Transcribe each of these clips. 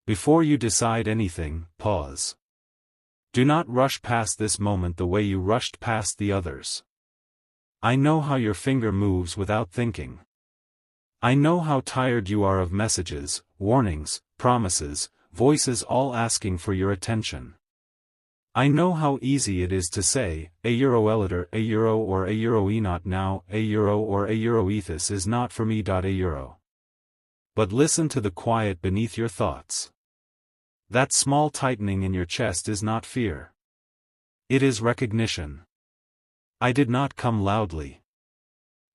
Before you decide anything, pause. Do not rush past this moment the way you rushed past the others. I know how your finger moves without thinking. I know how tired you are of messages, warnings, promises, voices all asking for your attention. I know how easy it is to say, a euro eliter, a euro or a euro e not now, a euro or a euro ethos is not for me. A euro. But listen to the quiet beneath your thoughts. That small tightening in your chest is not fear. It is recognition. I did not come loudly.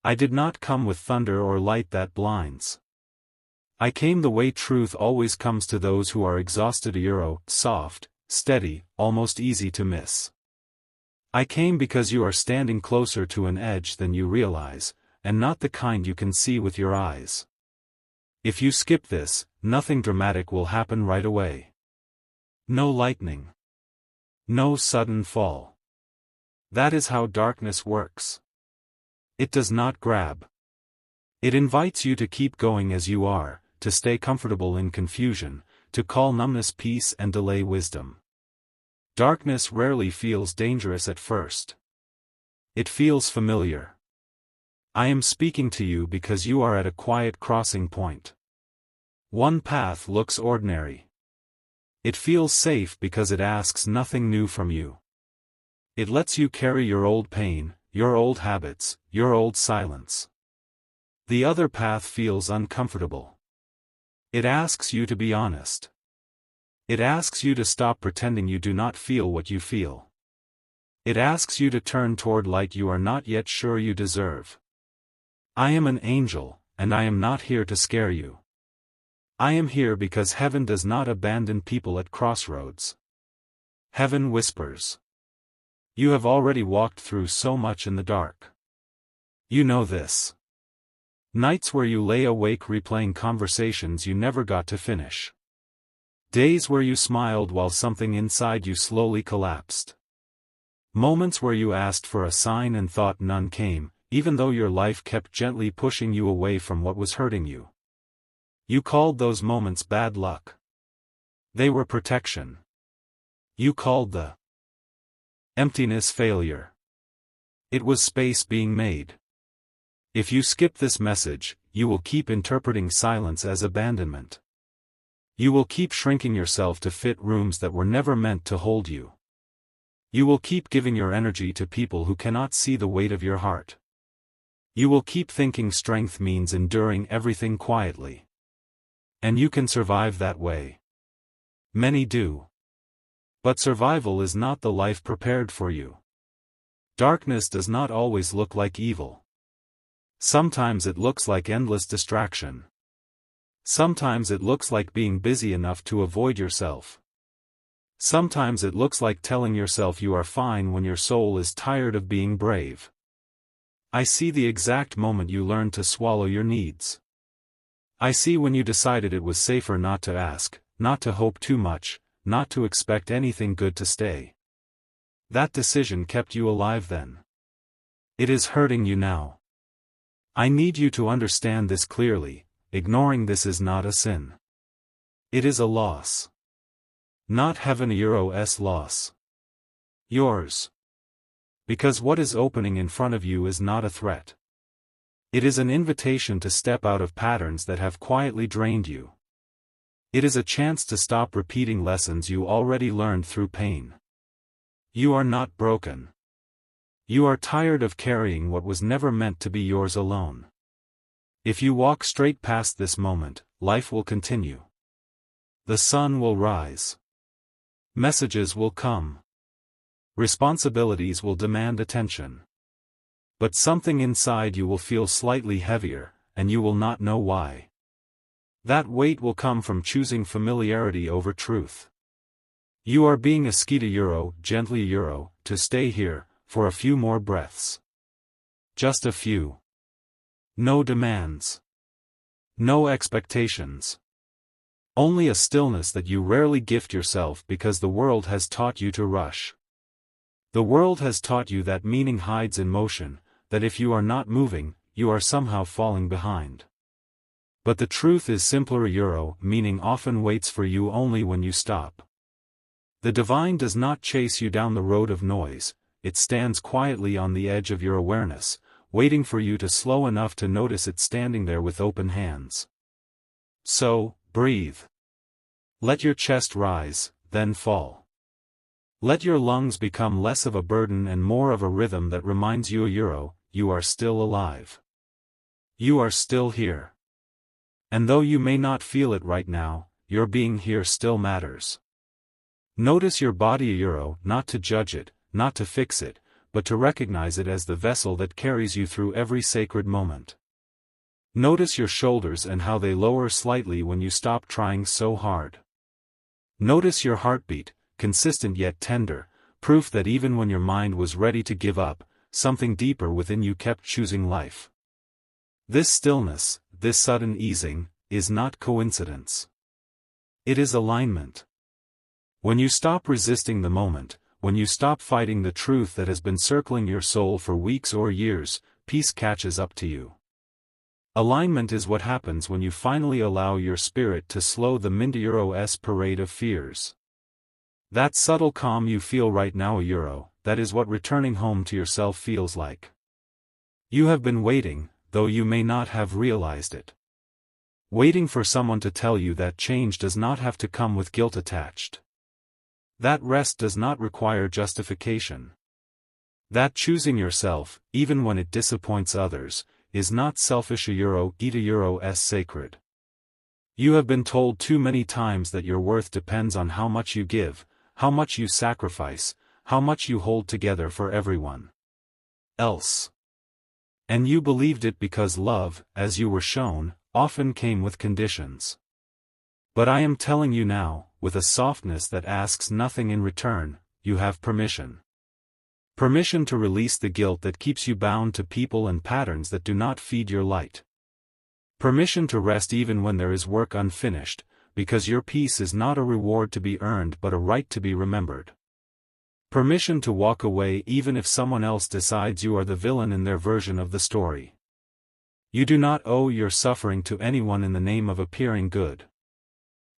I did not come with thunder or light that blinds. I came the way truth always comes to those who are exhausted. Euro, soft, steady, almost easy to miss. I came because you are standing closer to an edge than you realize, and not the kind you can see with your eyes. If you skip this, nothing dramatic will happen right away. No lightning. No sudden fall. That is how darkness works. It does not grab. It invites you to keep going as you are, to stay comfortable in confusion, to call numbness peace and delay wisdom. Darkness rarely feels dangerous at first. It feels familiar. I am speaking to you because you are at a quiet crossing point. One path looks ordinary. It feels safe because it asks nothing new from you. It lets you carry your old pain, your old habits, your old silence. The other path feels uncomfortable. It asks you to be honest. It asks you to stop pretending you do not feel what you feel. It asks you to turn toward light you are not yet sure you deserve. I am an angel, and I am not here to scare you. I am here because heaven does not abandon people at crossroads. Heaven whispers. You have already walked through so much in the dark. You know this. Nights where you lay awake replaying conversations you never got to finish. Days where you smiled while something inside you slowly collapsed. Moments where you asked for a sign and thought none came, even though your life kept gently pushing you away from what was hurting you. You called those moments bad luck. They were protection. You called the emptiness failure. It was space being made. If you skip this message, you will keep interpreting silence as abandonment. You will keep shrinking yourself to fit rooms that were never meant to hold you. You will keep giving your energy to people who cannot see the weight of your heart. You will keep thinking strength means enduring everything quietly. And you can survive that way. Many do. But survival is not the life prepared for you. Darkness does not always look like evil. Sometimes it looks like endless distraction. Sometimes it looks like being busy enough to avoid yourself. Sometimes it looks like telling yourself you are fine when your soul is tired of being brave. I see the exact moment you learned to swallow your needs. I see when you decided it was safer not to ask, not to hope too much, not to expect anything good to stay. That decision kept you alive then. It is hurting you now. I need you to understand this clearly. Ignoring this is not a sin. It is a loss. Not heaven Euro's loss. Yours. Because what is opening in front of you is not a threat. It is an invitation to step out of patterns that have quietly drained you. It is a chance to stop repeating lessons you already learned through pain. You are not broken. You are tired of carrying what was never meant to be yours alone. If you walk straight past this moment, life will continue. The sun will rise. Messages will come. Responsibilities will demand attention. But something inside you will feel slightly heavier, and you will not know why. That weight will come from choosing familiarity over truth. You are being asked gently to stay here, for a few more breaths. Just a few. No demands. No expectations. Only a stillness that you rarely gift yourself because the world has taught you to rush. The world has taught you that meaning hides in motion, that if you are not moving, you are somehow falling behind. But the truth is simpler. Euro meaning often waits for you only when you stop. The divine does not chase you down the road of noise, it stands quietly on the edge of your awareness, waiting for you to slow enough to notice it standing there with open hands. So, breathe. Let your chest rise, then fall. Let your lungs become less of a burden and more of a rhythm that reminds you, Euro, you are still alive. You are still here. And though you may not feel it right now, your being here still matters. Notice your body, Euro, not to judge it, not to fix it, but to recognize it as the vessel that carries you through every sacred moment. Notice your shoulders and how they lower slightly when you stop trying so hard. Notice your heartbeat, consistent yet tender, proof that even when your mind was ready to give up, something deeper within you kept choosing life. This stillness, this sudden easing, is not coincidence. It is alignment. When you stop resisting the moment, when you stop fighting the truth that has been circling your soul for weeks or years, peace catches up to you. Alignment is what happens when you finally allow your spirit to slow the Euro's parade of fears. That subtle calm you feel right now, Euro, that is what returning home to yourself feels like. You have been waiting, though you may not have realized it. Waiting for someone to tell you that change does not have to come with guilt attached. That rest does not require justification. That choosing yourself, even when it disappoints others, is not selfish. Euro's sacred. You have been told too many times that your worth depends on how much you give, how much you sacrifice, how much you hold together for everyone else. And you believed it because love, as you were shown, often came with conditions. But I am telling you now, with a softness that asks nothing in return, you have permission. Permission to release the guilt that keeps you bound to people and patterns that do not feed your light. Permission to rest even when there is work unfinished, because your peace is not a reward to be earned but a right to be remembered. Permission to walk away even if someone else decides you are the villain in their version of the story. You do not owe your suffering to anyone in the name of appearing good.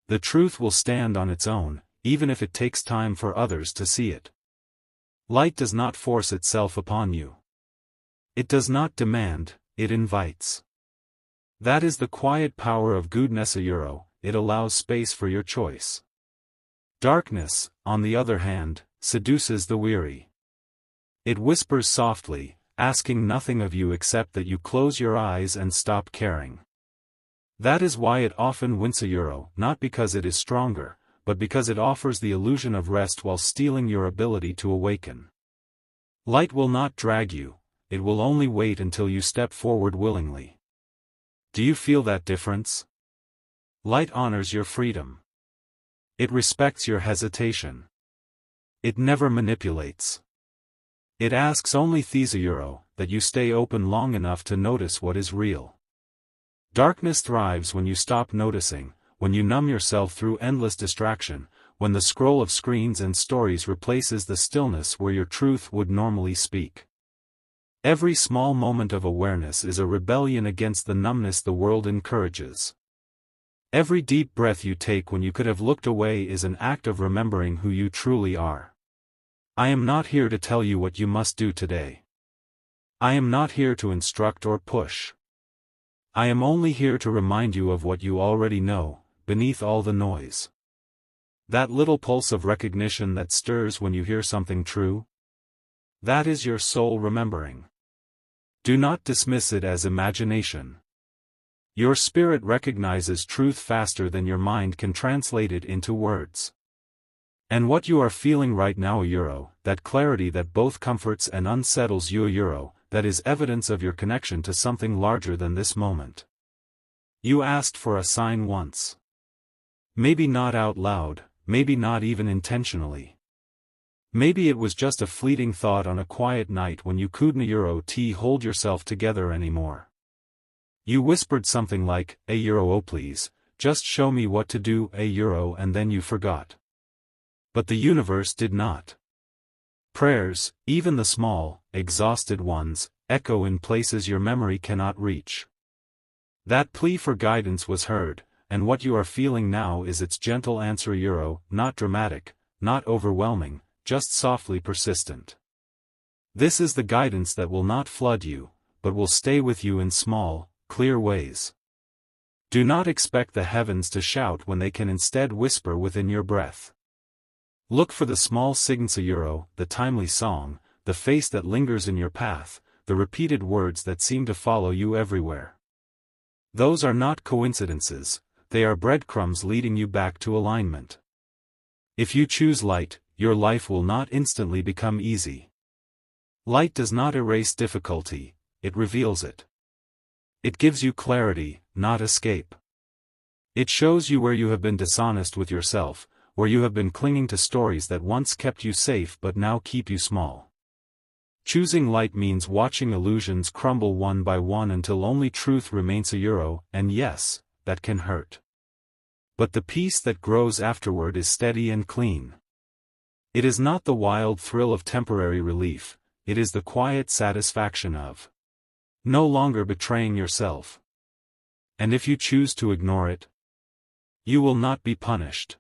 The truth will stand on its own, even if it takes time for others to see it. Light does not force itself upon you. It does not demand, it invites. That is the quiet power of goodness. Euro, it allows space for your choice. Darkness, on the other hand, seduces the weary. It whispers softly, asking nothing of you except that you close your eyes and stop caring. That is why it often wins. Euro, not because it is stronger, but because it offers the illusion of rest while stealing your ability to awaken. Light will not drag you, it will only wait until you step forward willingly. Do you feel that difference? Light honors your freedom. It respects your hesitation. It never manipulates. It asks only Euro, that you stay open long enough to notice what is real. Darkness thrives when you stop noticing, when you numb yourself through endless distraction, when the scroll of screens and stories replaces the stillness where your truth would normally speak. Every small moment of awareness is a rebellion against the numbness the world encourages. Every deep breath you take when you could have looked away is an act of remembering who you truly are. I am not here to tell you what you must do today. I am not here to instruct or push. I am only here to remind you of what you already know, beneath all the noise. That little pulse of recognition that stirs when you hear something true? That is your soul remembering. Do not dismiss it as imagination. Your spirit recognizes truth faster than your mind can translate it into words. And what you are feeling right now, Euro, that clarity that both comforts and unsettles you, Euro, that is evidence of your connection to something larger than this moment. You asked for a sign once. Maybe not out loud, maybe not even intentionally. Maybe it was just a fleeting thought on a quiet night when you couldn't hold yourself together anymore. You whispered something like, oh please, just show me what to do, and then you forgot. But the universe did not. Prayers, even the small, exhausted ones, echo in places your memory cannot reach. That plea for guidance was heard, and what you are feeling now is its gentle answer not dramatic, not overwhelming, just softly persistent. This is the guidance that will not flood you, but will stay with you in small, clear ways. Do not expect the heavens to shout when they can instead whisper within your breath. Look for the small signals, the timely song, the face that lingers in your path, the repeated words that seem to follow you everywhere. Those are not coincidences, they are breadcrumbs leading you back to alignment. If you choose light, your life will not instantly become easy. Light does not erase difficulty, it reveals it. It gives you clarity, not escape. It shows you where you have been dishonest with yourself, where you have been clinging to stories that once kept you safe but now keep you small. Choosing light means watching illusions crumble one by one until only truth remains, and yes, that can hurt. But the peace that grows afterward is steady and clean. It is not the wild thrill of temporary relief, it is the quiet satisfaction of no longer betraying yourself. And if you choose to ignore it, you will not be punished.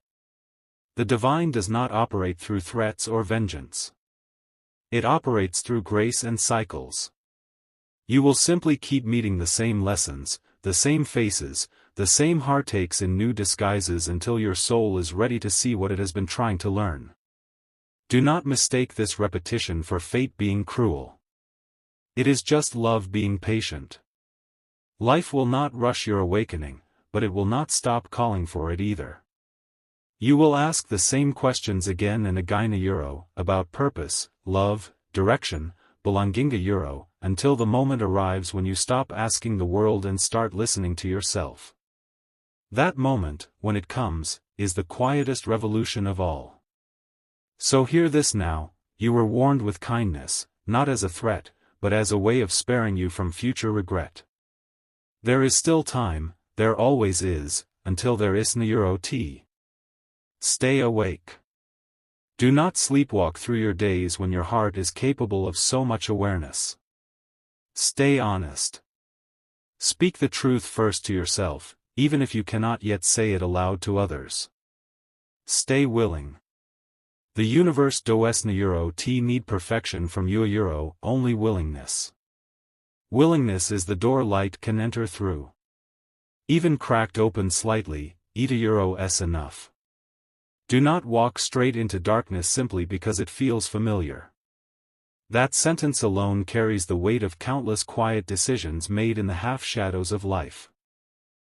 The divine does not operate through threats or vengeance. It operates through grace and cycles. You will simply keep meeting the same lessons, the same faces, the same heartaches in new disguises until your soul is ready to see what it has been trying to learn. Do not mistake this repetition for fate being cruel. It is just love being patient. Life will not rush your awakening, but it will not stop calling for it either. You will ask the same questions again and again, about purpose, love, direction, belonging, until the moment arrives when you stop asking the world and start listening to yourself. That moment, when it comes, is the quietest revolution of all. So hear this now, you were warned with kindness, not as a threat, but as a way of sparing you from future regret. There is still time, there always is, until there isn't. Stay awake. Do not sleepwalk through your days when your heart is capable of so much awareness. Stay honest. Speak the truth first to yourself, even if you cannot yet say it aloud to others. Stay willing. The universe doesn't need perfection from you, only willingness. Willingness is the door light can enter through. Even cracked open slightly, is enough. Do not walk straight into darkness simply because it feels familiar. That sentence alone carries the weight of countless quiet decisions made in the half-shadows of life.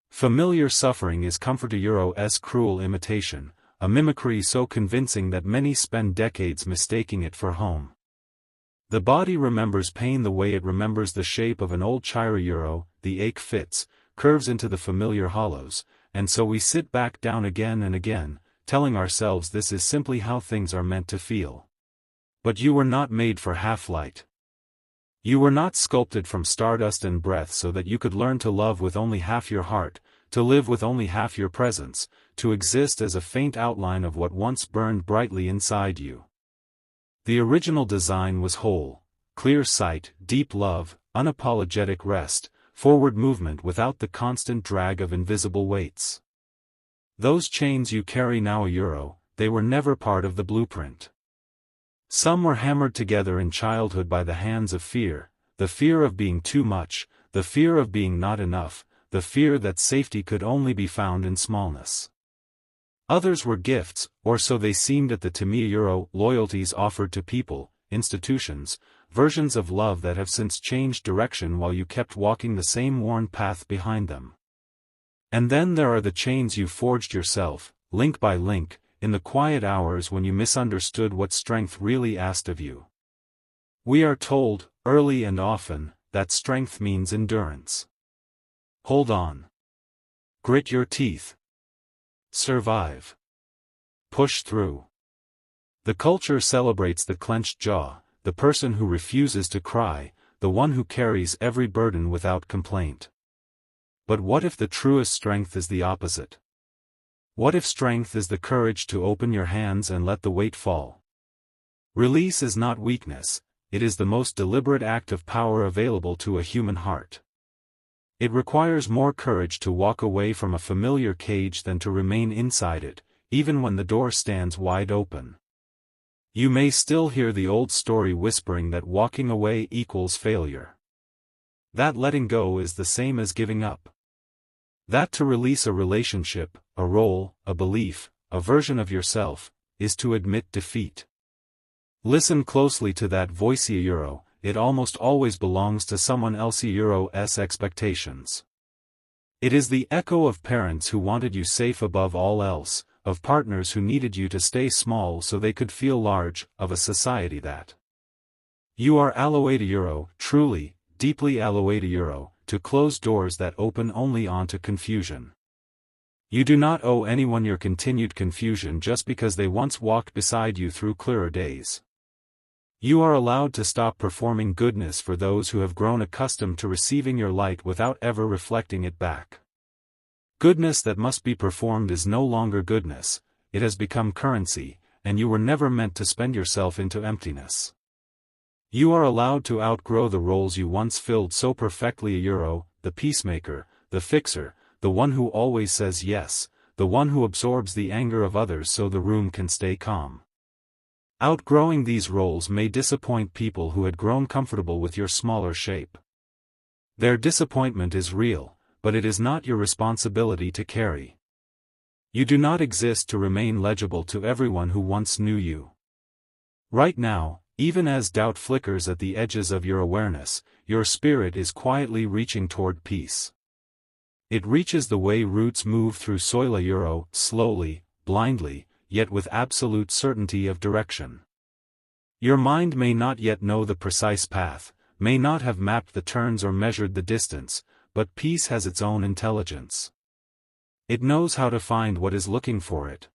Familiar suffering is comfort's cruel imitation, a mimicry so convincing that many spend decades mistaking it for home. The body remembers pain the way it remembers the shape of an old chair, the ache fits, curves into the familiar hollows, and so we sit back down again and again, telling ourselves this is simply how things are meant to feel. But you were not made for half-light. You were not sculpted from stardust and breath so that you could learn to love with only half your heart, to live with only half your presence, to exist as a faint outline of what once burned brightly inside you. The original design was whole, clear sight, deep love, unapologetic rest, forward movement without the constant drag of invisible weights. Those chains you carry now, they were never part of the blueprint. Some were hammered together in childhood by the hands of fear, the fear of being too much, the fear of being not enough, the fear that safety could only be found in smallness. Others were gifts, or so they seemed at the time, loyalties offered to people, institutions, versions of love that have since changed direction while you kept walking the same worn path behind them. And then there are the chains you forged yourself, link by link, in the quiet hours when you misunderstood what strength really asked of you. We are told, early and often, that strength means endurance. Hold on. Grit your teeth. Survive. Push through. The culture celebrates the clenched jaw, the person who refuses to cry, the one who carries every burden without complaint. But what if the truest strength is the opposite? What if strength is the courage to open your hands and let the weight fall? Release is not weakness, it is the most deliberate act of power available to a human heart. It requires more courage to walk away from a familiar cage than to remain inside it, even when the door stands wide open. You may still hear the old story whispering that walking away equals failure. That letting go is the same as giving up. That to release a relationship, a role, a belief, a version of yourself, is to admit defeat. Listen closely to that voice. It almost always belongs to someone else's expectations. It is the echo of parents who wanted you safe above all else, of partners who needed you to stay small so they could feel large, of a society that you are alloyed truly, deeply alloyed to close doors that open only onto confusion. You do not owe anyone your continued confusion just because they once walked beside you through clearer days. You are allowed to stop performing goodness for those who have grown accustomed to receiving your light without ever reflecting it back. Goodness that must be performed is no longer goodness, it has become currency, and you were never meant to spend yourself into emptiness. You are allowed to outgrow the roles you once filled so perfectly. The peacemaker, the fixer, the one who always says yes, the one who absorbs the anger of others so the room can stay calm. Outgrowing these roles may disappoint people who had grown comfortable with your smaller shape. Their disappointment is real, but it is not your responsibility to carry. You do not exist to remain legible to everyone who once knew you. Right now, even as doubt flickers at the edges of your awareness, your spirit is quietly reaching toward peace. It reaches the way roots move through soil, slowly, blindly, yet with absolute certainty of direction. Your mind may not yet know the precise path, may not have mapped the turns or measured the distance, but peace has its own intelligence. It knows how to find what is looking for it.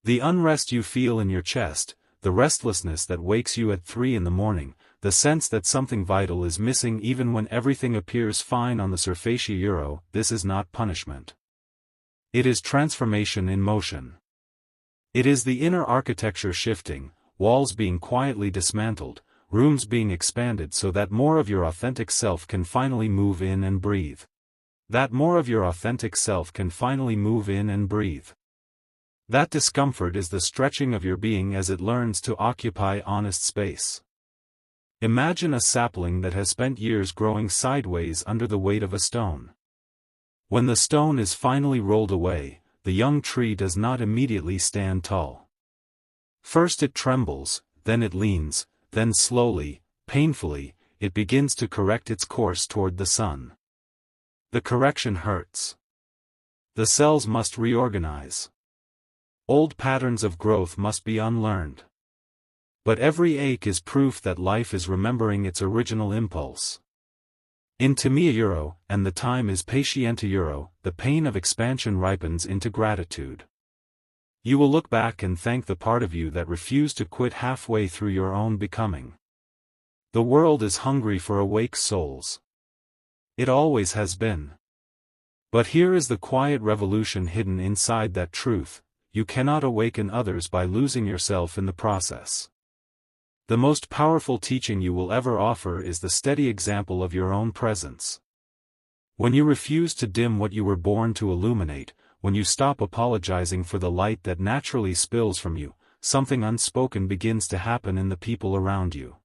The unrest you feel in your chest, the restlessness that wakes you at 3 a.m, the sense that something vital is missing even when everything appears fine on the surface. This is not punishment. It is transformation in motion. It is the inner architecture shifting, walls being quietly dismantled, rooms being expanded so that more of your authentic self can finally move in and breathe. That more of your authentic self can finally move in and breathe. That discomfort is the stretching of your being as it learns to occupy honest space. Imagine a sapling that has spent years growing sideways under the weight of a stone. When the stone is finally rolled away, the young tree does not immediately stand tall. First it trembles, then it leans, then slowly, painfully, it begins to correct its course toward the sun. The correction hurts. The cells must reorganize. Old patterns of growth must be unlearned. But every ache is proof that life is remembering its original impulse. Into me and the time is patient. The pain of expansion ripens into gratitude. You will look back and thank the part of you that refused to quit halfway through your own becoming. The world is hungry for awake souls. It always has been. But here is the quiet revolution hidden inside that truth: you cannot awaken others by losing yourself in the process. The most powerful teaching you will ever offer is the steady example of your own presence. When you refuse to dim what you were born to illuminate, when you stop apologizing for the light that naturally spills from you, something unspoken begins to happen in the people around you.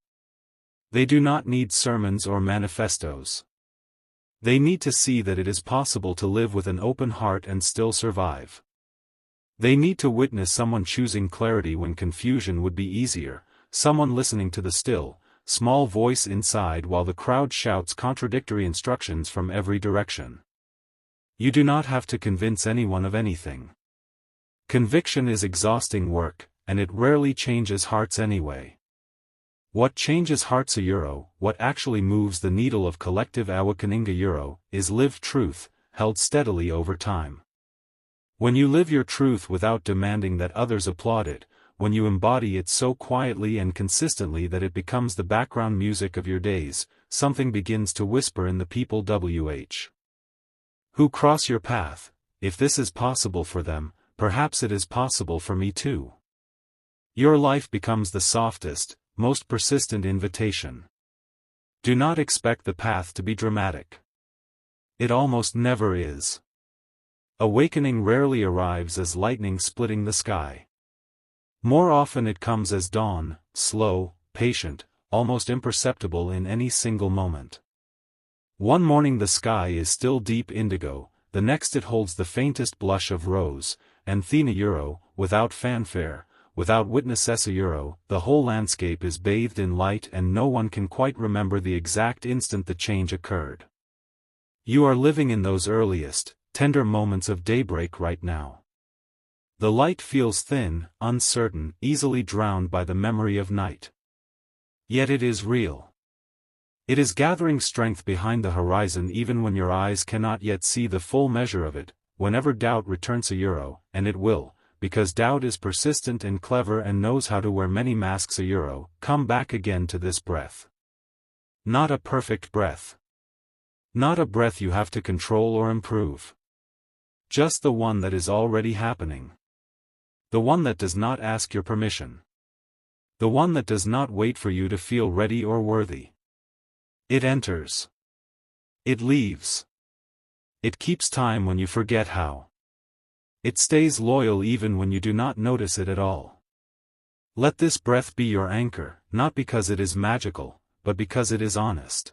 They do not need sermons or manifestos. They need to see that it is possible to live with an open heart and still survive. They need to witness someone choosing clarity when confusion would be easier, someone listening to the still, small voice inside while the crowd shouts contradictory instructions from every direction. You do not have to convince anyone of anything. Conviction is exhausting work, and it rarely changes hearts anyway. What changes hearts what actually moves the needle of collective awakening is lived truth, held steadily over time. When you live your truth without demanding that others applaud it, when you embody it so quietly and consistently that it becomes the background music of your days, something begins to whisper in the people who cross your path: if this is possible for them, perhaps it is possible for me too. Your life becomes the softest, most persistent invitation. Do not expect the path to be dramatic. It almost never is. Awakening rarely arrives as lightning splitting the sky. More often it comes as dawn, slow, patient, almost imperceptible in any single moment. One morning the sky is still deep indigo, the next it holds the faintest blush of rose, and then euro, without fanfare, without witnesses euro, the whole landscape is bathed in light and no one can quite remember the exact instant the change occurred. You are living in those earliest, tender moments of daybreak right now. The light feels thin, uncertain, easily drowned by the memory of night. Yet it is real. It is gathering strength behind the horizon even when your eyes cannot yet see the full measure of it, whenever doubt returns euro, and it will, because doubt is persistent and clever and knows how to wear many masks euro, come back again to this breath. Not a perfect breath. Not a breath you have to control or improve. Just the one that is already happening. The one that does not ask your permission. The one that does not wait for you to feel ready or worthy. It enters. It leaves. It keeps time when you forget how. It stays loyal even when you do not notice it at all. Let this breath be your anchor, not because it is magical, but because it is honest.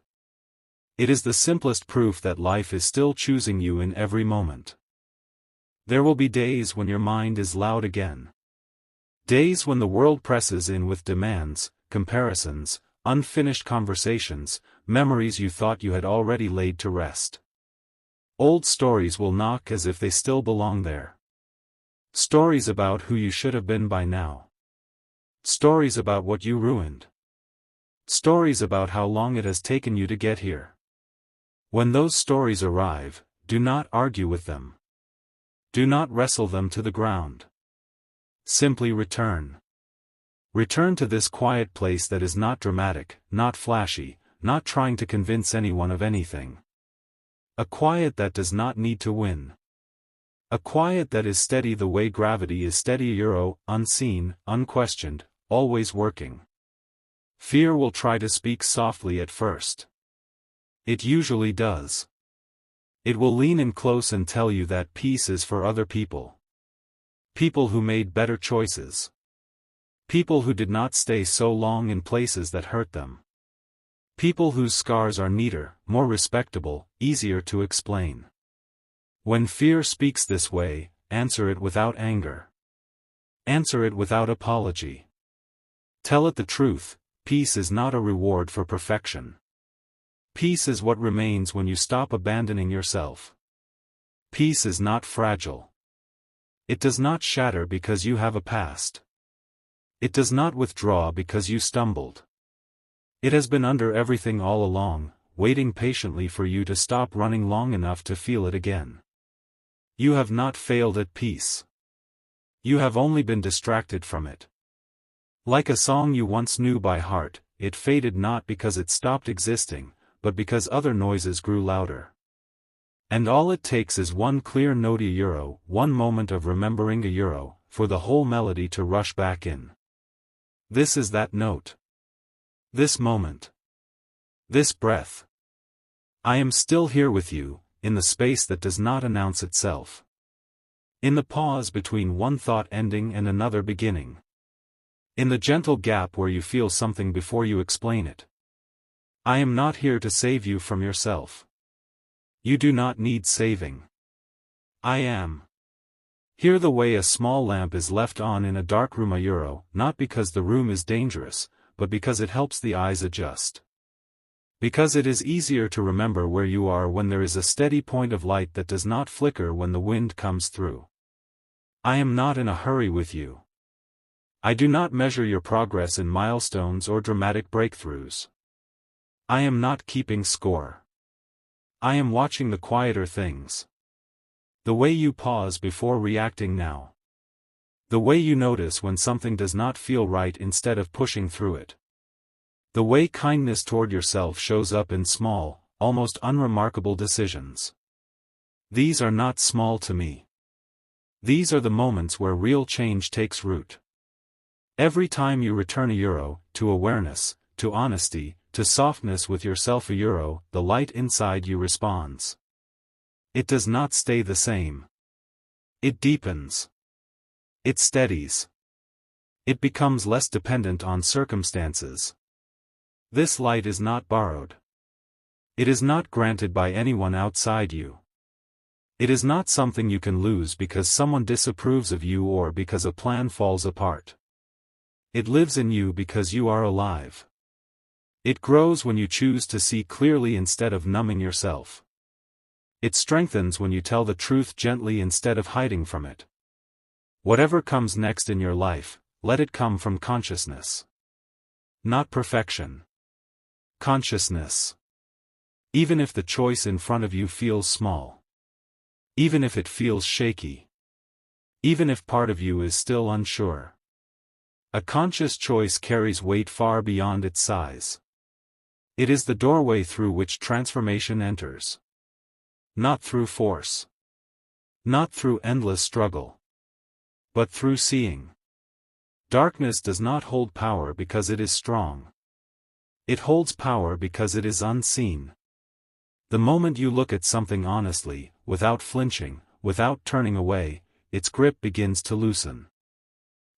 It is the simplest proof that life is still choosing you in every moment. There will be days when your mind is loud again. Days when the world presses in with demands, comparisons, unfinished conversations, memories you thought you had already laid to rest. Old stories will knock as if they still belong there. Stories about who you should have been by now. Stories about what you ruined. Stories about how long it has taken you to get here. When those stories arrive, do not argue with them. Do not wrestle them to the ground. Simply return. Return to this quiet place that is not dramatic, not flashy, not trying to convince anyone of anything. A quiet that does not need to win. A quiet that is steady the way gravity is steady euro, unseen, unquestioned, always working. Fear will try to speak softly at first. It usually does. It will lean in close and tell you that peace is for other people. People who made better choices. People who did not stay so long in places that hurt them. People whose scars are neater, more respectable, easier to explain. When fear speaks this way, answer it without anger. Answer it without apology. Tell it the truth, peace is not a reward for perfection. Peace is what remains when you stop abandoning yourself. Peace is not fragile. It does not shatter because you have a past. It does not withdraw because you stumbled. It has been under everything all along, waiting patiently for you to stop running long enough to feel it again. You have not failed at peace. You have only been distracted from it. Like a song you once knew by heart, it faded not because it stopped existing, but because other noises grew louder. And all it takes is one clear note euro, one moment of remembering euro, for the whole melody to rush back in. This is that note. This moment. This breath. I am still here with you, in the space that does not announce itself. In the pause between one thought ending and another beginning. In the gentle gap where you feel something before you explain it. I am not here to save you from yourself. You do not need saving. I am. Hear the way a small lamp is left on in a dark room euro, not because the room is dangerous, but because it helps the eyes adjust. Because it is easier to remember where you are when there is a steady point of light that does not flicker when the wind comes through. I am not in a hurry with you. I do not measure your progress in milestones or dramatic breakthroughs. I am not keeping score. I am watching the quieter things. The way you pause before reacting now. The way you notice when something does not feel right instead of pushing through it. The way kindness toward yourself shows up in small, almost unremarkable decisions. These are not small to me. These are the moments where real change takes root. Every time you return euro, to awareness, to honesty, to softness with yourself euro, the light inside you responds. It does not stay the same. It deepens. It steadies. It becomes less dependent on circumstances. This light is not borrowed. It is not granted by anyone outside you. It is not something you can lose because someone disapproves of you or because a plan falls apart. It lives in you because you are alive. It grows when you choose to see clearly instead of numbing yourself. It strengthens when you tell the truth gently instead of hiding from it. Whatever comes next in your life, let it come from consciousness. Not perfection. Consciousness. Even if the choice in front of you feels small. Even if it feels shaky. Even if part of you is still unsure. A conscious choice carries weight far beyond its size. It is the doorway through which transformation enters. Not through force. Not through endless struggle. But through seeing. Darkness does not hold power because it is strong. It holds power because it is unseen. The moment you look at something honestly, without flinching, without turning away, its grip begins to loosen.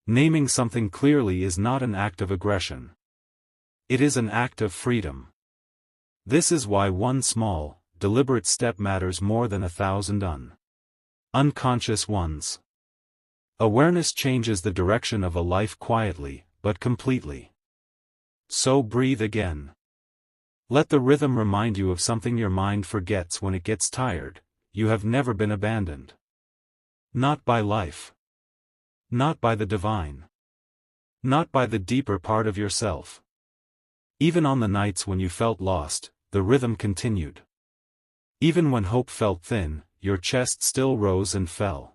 Naming something clearly is not an act of aggression. It is an act of freedom. This is why one small, deliberate step matters more than 1,000 unconscious ones. Awareness changes the direction of a life quietly, but completely. So breathe again. Let the rhythm remind you of something your mind forgets when it gets tired. You have never been abandoned. Not by life. Not by the divine. Not by the deeper part of yourself. Even on the nights when you felt lost, the rhythm continued. Even when hope felt thin, your chest still rose and fell.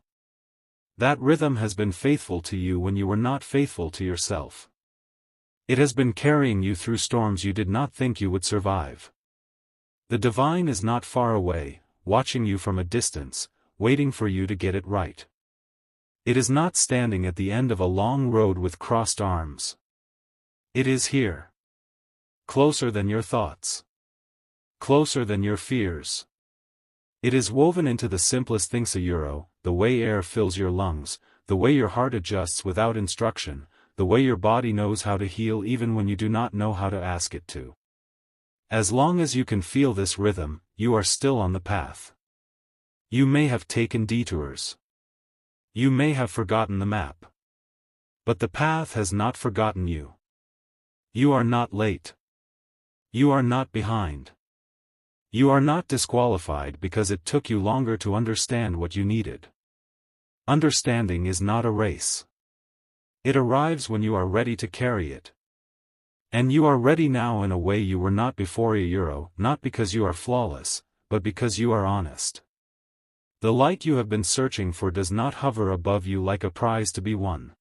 That rhythm has been faithful to you when you were not faithful to yourself. It has been carrying you through storms you did not think you would survive. The divine is not far away, watching you from a distance, waiting for you to get it right. It is not standing at the end of a long road with crossed arms. It is here. Closer than your thoughts. Closer than your fears. It is woven into the simplest things, the way air fills your lungs, the way your heart adjusts without instruction, the way your body knows how to heal even when you do not know how to ask it to. As long as you can feel this rhythm, you are still on the path. You may have taken detours. You may have forgotten the map. But the path has not forgotten you. You are not late. You are not behind. You are not disqualified because it took you longer to understand what you needed. Understanding is not a race. It arrives when you are ready to carry it. And you are ready now in a way you were not before, not because you are flawless, but because you are honest. The light you have been searching for does not hover above you like a prize to be won.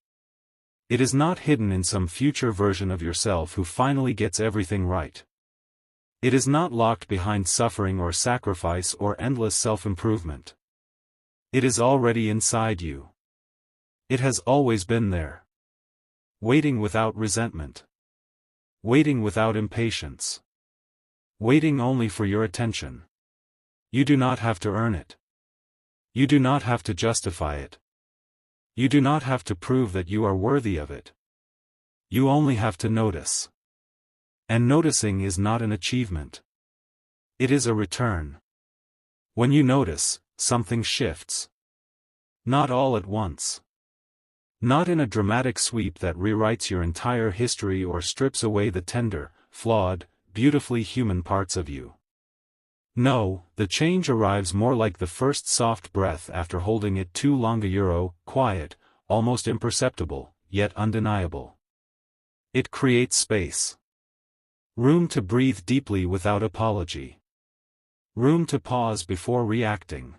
It is not hidden in some future version of yourself who finally gets everything right. It is not locked behind suffering or sacrifice or endless self-improvement. It is already inside you. It has always been there. Waiting without resentment. Waiting without impatience. Waiting only for your attention. You do not have to earn it. You do not have to justify it. You do not have to prove that you are worthy of it. You only have to notice. And noticing is not an achievement. It is a return. When you notice, something shifts. Not all at once. Not in a dramatic sweep that rewrites your entire history or strips away the tender, flawed, beautifully human parts of you. No, the change arrives more like the first soft breath after holding it too long, quiet, almost imperceptible, yet undeniable. It creates space. Room to breathe deeply without apology. Room to pause before reacting.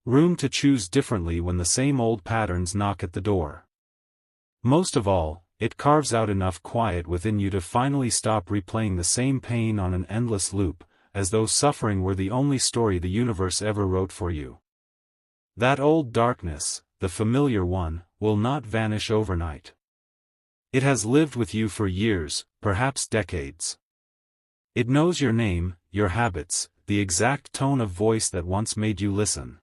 Room to choose differently when the same old patterns knock at the door. Most of all, it carves out enough quiet within you to finally stop replaying the same pain on an endless loop, as though suffering were the only story the universe ever wrote for you. That old darkness, the familiar one, will not vanish overnight. It has lived with you for years, perhaps decades. It knows your name, your habits, the exact tone of voice that once made you listen.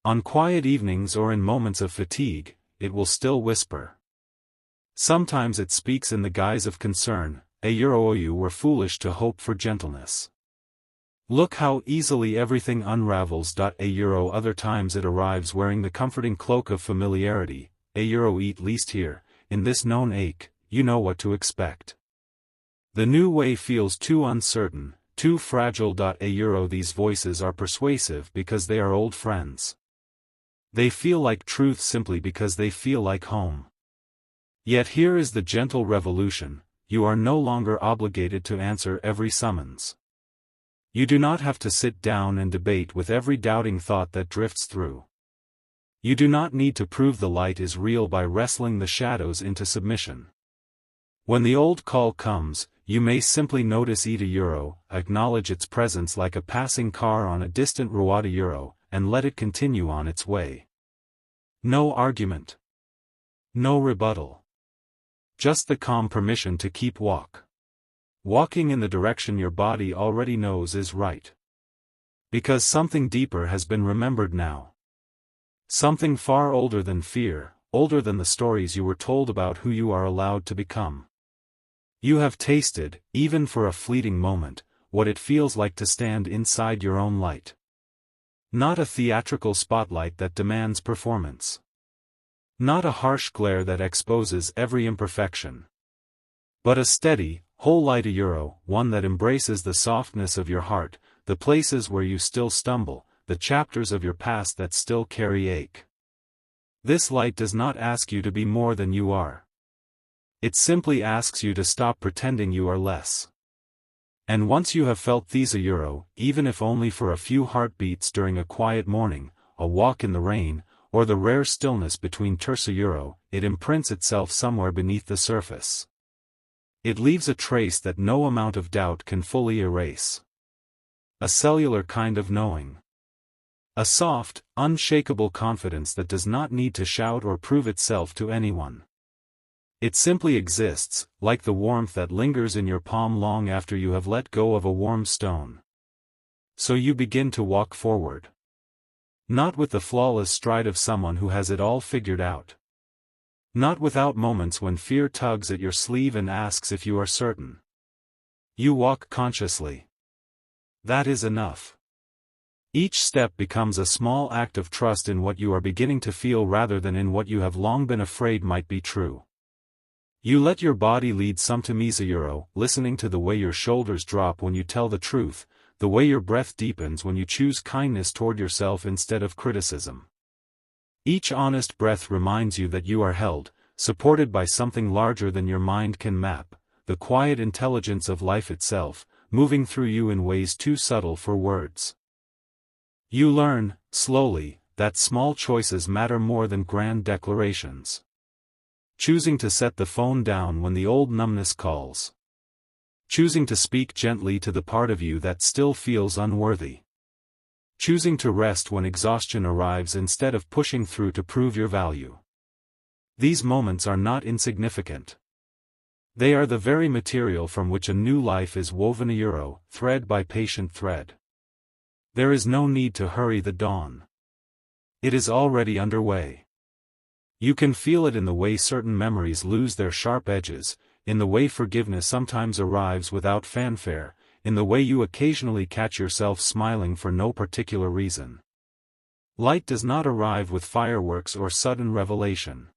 On quiet evenings or in moments of fatigue, it will still whisper. Sometimes it speaks in the guise of concern, you were foolish to hope for gentleness. Look how easily everything unravels. Other times it arrives wearing the comforting cloak of familiarity, eat least here, in this known ache, you know what to expect. The new way feels too uncertain, too fragile. These voices are persuasive because they are old friends. They feel like truth simply because they feel like home. Yet here is the gentle revolution, you are no longer obligated to answer every summons. You do not have to sit down and debate with every doubting thought that drifts through. You do not need to prove the light is real by wrestling the shadows into submission. When the old call comes, you may simply notice acknowledge its presence like a passing car on a distant route, and let it continue on its way. No argument. No rebuttal. Just the calm permission to keep walking in the direction your body already knows is right. Because something deeper has been remembered now. Something far older than fear, older than the stories you were told about who you are allowed to become. You have tasted, even for a fleeting moment, what it feels like to stand inside your own light. Not a theatrical spotlight that demands performance. Not a harsh glare that exposes every imperfection. But a steady, whole light, one that embraces the softness of your heart, the places where you still stumble, the chapters of your past that still carry ache. This light does not ask you to be more than you are. It simply asks you to stop pretending you are less. And once you have felt these, even if only for a few heartbeats during a quiet morning, a walk in the rain, or the rare stillness between terce, it imprints itself somewhere beneath the surface. It leaves a trace that no amount of doubt can fully erase. A cellular kind of knowing. A soft, unshakable confidence that does not need to shout or prove itself to anyone. It simply exists, like the warmth that lingers in your palm long after you have let go of a warm stone. So you begin to walk forward. Not with the flawless stride of someone who has it all figured out. Not without moments when fear tugs at your sleeve and asks if you are certain. You walk consciously. That is enough. Each step becomes a small act of trust in what you are beginning to feel rather than in what you have long been afraid might be true. You let your body lead some to listening to the way your shoulders drop when you tell the truth, the way your breath deepens when you choose kindness toward yourself instead of criticism. Each honest breath reminds you that you are held, supported by something larger than your mind can map, the quiet intelligence of life itself, moving through you in ways too subtle for words. You learn, slowly, that small choices matter more than grand declarations. Choosing to set the phone down when the old numbness calls. Choosing to speak gently to the part of you that still feels unworthy. Choosing to rest when exhaustion arrives instead of pushing through to prove your value. These moments are not insignificant. They are the very material from which a new life is woven, thread by patient thread. There is no need to hurry the dawn. It is already underway. You can feel it in the way certain memories lose their sharp edges, in the way forgiveness sometimes arrives without fanfare, in the way you occasionally catch yourself smiling for no particular reason. Light does not arrive with fireworks or sudden revelation.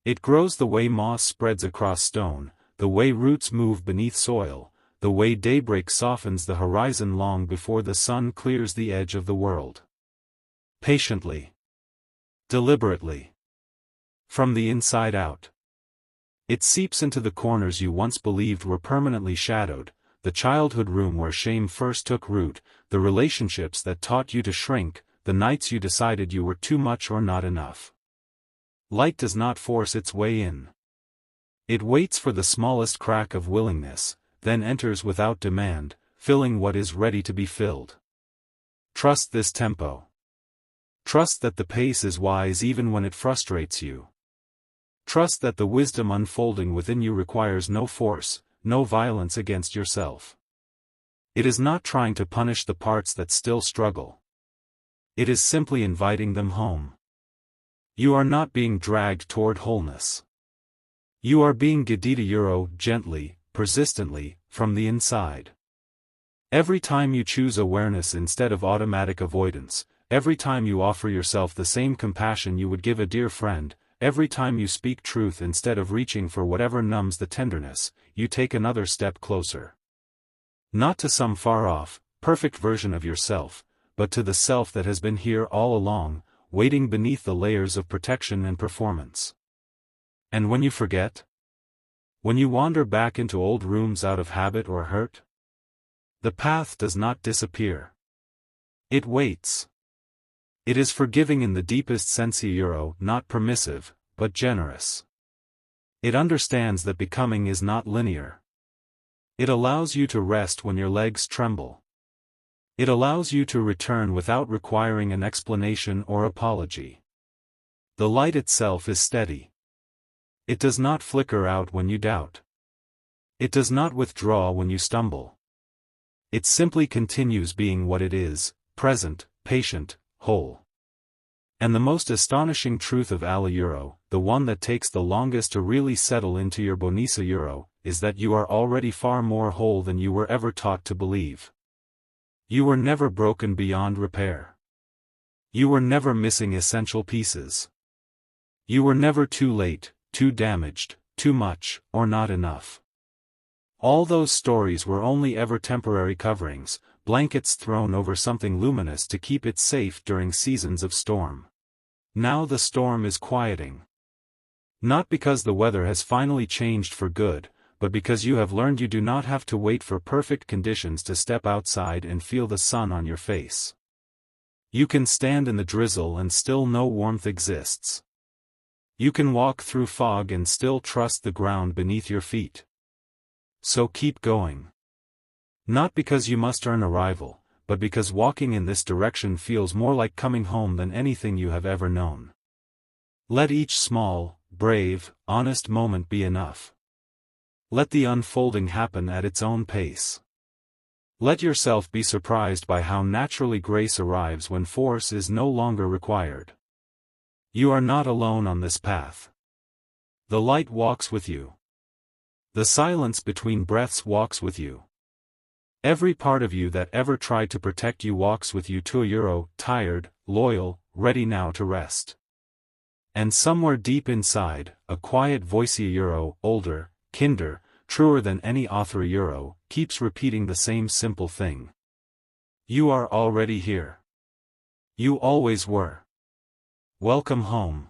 It grows the way moss spreads across stone, the way roots move beneath soil, the way daybreak softens the horizon long before the sun clears the edge of the world. Patiently. Deliberately. From the inside out. It seeps into the corners you once believed were permanently shadowed, the childhood room where shame first took root, the relationships that taught you to shrink, the nights you decided you were too much or not enough. Light does not force its way in. It waits for the smallest crack of willingness, then enters without demand, filling what is ready to be filled. Trust this tempo. Trust that the pace is wise even when it frustrates you. Trust that the wisdom unfolding within you requires no force, no violence against yourself. It is not trying to punish the parts that still struggle. It is simply inviting them home. You are not being dragged toward wholeness. You are being guided gently, persistently, from the inside. Every time you choose awareness instead of automatic avoidance, every time you offer yourself the same compassion you would give a dear friend, every time you speak truth instead of reaching for whatever numbs the tenderness, you take another step closer. Not to some far-off, perfect version of yourself, but to the self that has been here all along, waiting beneath the layers of protection and performance. And when you forget? When you wander back into old rooms out of habit or hurt? The path does not disappear. It waits. It is forgiving in the deepest sense, not permissive, but generous. It understands that becoming is not linear. It allows you to rest when your legs tremble. It allows you to return without requiring an explanation or apology. The light itself is steady. It does not flicker out when you doubt. It does not withdraw when you stumble. It simply continues being what it is, present, patient, whole. And the most astonishing truth of Allah, the one that takes the longest to really settle into your Bonisa, is that you are already far more whole than you were ever taught to believe. You were never broken beyond repair. You were never missing essential pieces. You were never too late, too damaged, too much, or not enough. All those stories were only ever temporary coverings, blankets thrown over something luminous to keep it safe during seasons of storm. Now the storm is quieting. Not because the weather has finally changed for good, but because you have learned you do not have to wait for perfect conditions to step outside and feel the sun on your face. You can stand in the drizzle and still know warmth exists. You can walk through fog and still trust the ground beneath your feet. So keep going. Not because you must earn arrival, but because walking in this direction feels more like coming home than anything you have ever known. Let each small, brave, honest moment be enough. Let the unfolding happen at its own pace. Let yourself be surprised by how naturally grace arrives when force is no longer required. You are not alone on this path. The light walks with you. The silence between breaths walks with you. Every part of you that ever tried to protect you walks with you too, tired, loyal, ready now to rest. And somewhere deep inside, a quiet voice, older, kinder, truer than any author, keeps repeating the same simple thing. You are already here. You always were. Welcome home.